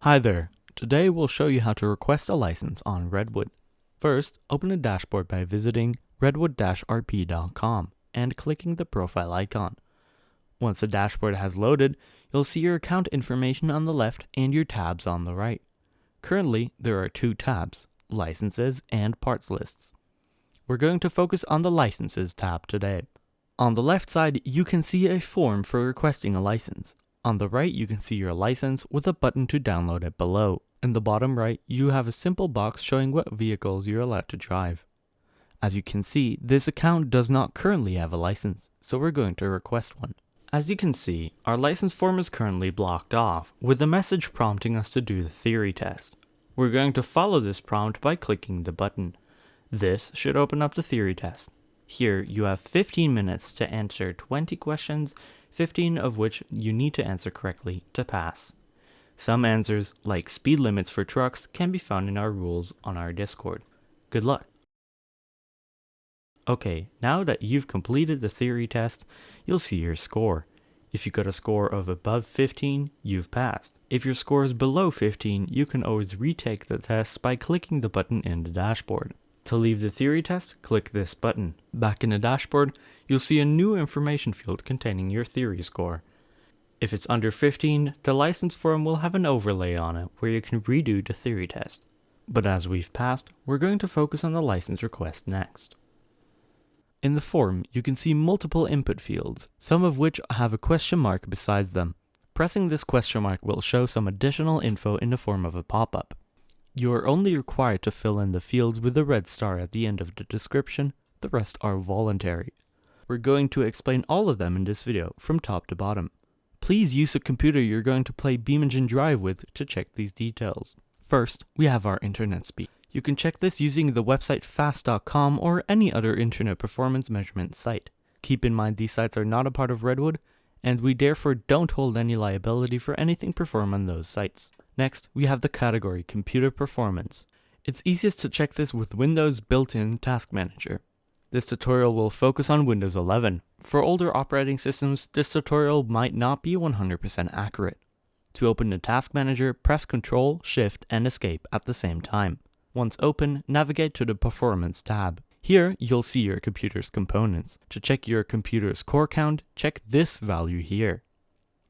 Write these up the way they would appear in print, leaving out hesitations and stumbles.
Hi there, today we'll show you how to request a license on Redwood. First, open a dashboard by visiting redwood-rp.com and clicking the profile icon. Once the dashboard has loaded, you'll see your account information on the left and your tabs on the right. Currently, there are two tabs, Licenses and Parts Lists. We're going to focus on the Licenses tab today. On the left side, you can see a form for requesting a license. On the right, you can see your license with a button to download it below. In the bottom right, you have a simple box showing what vehicles you're allowed to drive. As you can see, this account does not currently have a license, so we're going to request one. As you can see, our license form is currently blocked off, with a message prompting us to do the theory test. We're going to follow this prompt by clicking the button. This should open up the theory test. Here, you have 15 minutes to answer 20 questions, 15 of which you need to answer correctly to pass. Some answers, like speed limits for trucks, can be found in our rules on our Discord. Good luck! Okay, now that you've completed the theory test, you'll see your score. If you got a score of above 15, you've passed. If your score is below 15, you can always retake the test by clicking the button in the dashboard. To leave the theory test, click this button. Back in the dashboard, you'll see a new information field containing your theory score. If it's under 15, the license form will have an overlay on it where you can redo the theory test. But as we've passed, we're going to focus on the license request next. In the form, you can see multiple input fields, some of which have a question mark beside them. Pressing this question mark will show some additional info in the form of a pop-up. You are only required to fill in the fields with a red star at the end of the description, the rest are voluntary. We're going to explain all of them in this video from top to bottom. Please use a computer you're going to play BeamEngine Drive with to check these details. First, we have our internet speed. You can check this using the website fast.com or any other internet performance measurement site. Keep in mind these sites are not a part of Redwood, and we therefore don't hold any liability for anything performed on those sites. Next, we have the category Computer Performance. It's easiest to check this with Windows built-in Task Manager. This tutorial will focus on Windows 11. For older operating systems, this tutorial might not be 100% accurate. To open the Task Manager, press Ctrl, Shift, and Escape at the same time. Once open, navigate to the Performance tab. Here, you'll see your computer's components. To check your computer's core count, check this value here.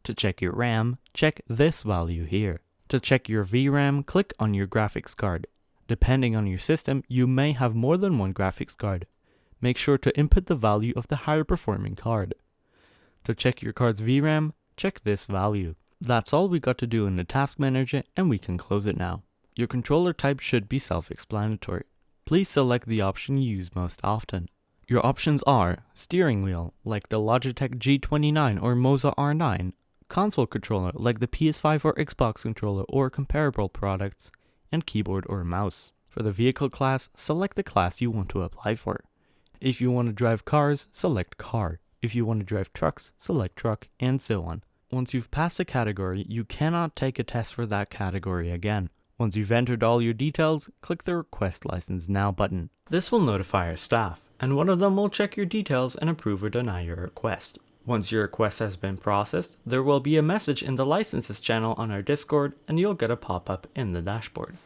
To check your RAM, check this value here. To check your VRAM, click on your graphics card. Depending on your system, you may have more than one graphics card. Make sure to input the value of the higher performing card. To check your card's VRAM, check this value. That's all we got to do in the Task Manager, and we can close it now. Your controller type should be self-explanatory. Please select the option you use most often. Your options are steering wheel, like the Logitech G29 or Moza R9, console controller, like the PS5 or Xbox controller or comparable products, and keyboard or mouse. For the vehicle class, select the class you want to apply for. If you want to drive cars, select car. If you want to drive trucks, select truck, and so on. Once you've passed a category, you cannot take a test for that category again. Once you've entered all your details, click the Request License Now button. This will notify our staff, and one of them will check your details and approve or deny your request. Once your request has been processed, there will be a message in the Licenses channel on our Discord, and you'll get a pop-up in the dashboard.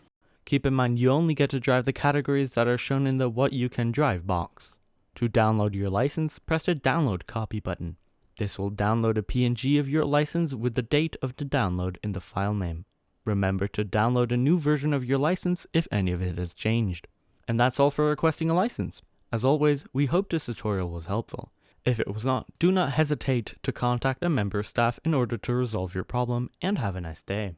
Keep in mind you only get to drive the categories that are shown in the What You Can Drive box. To download your license, press the Download Copy button. This will download a PNG of your license with the date of the download in the file name. Remember to download a new version of your license if any of it has changed. And that's all for requesting a license. As always, we hope this tutorial was helpful. If it was not, do not hesitate to contact a member of staff in order to resolve your problem, and have a nice day.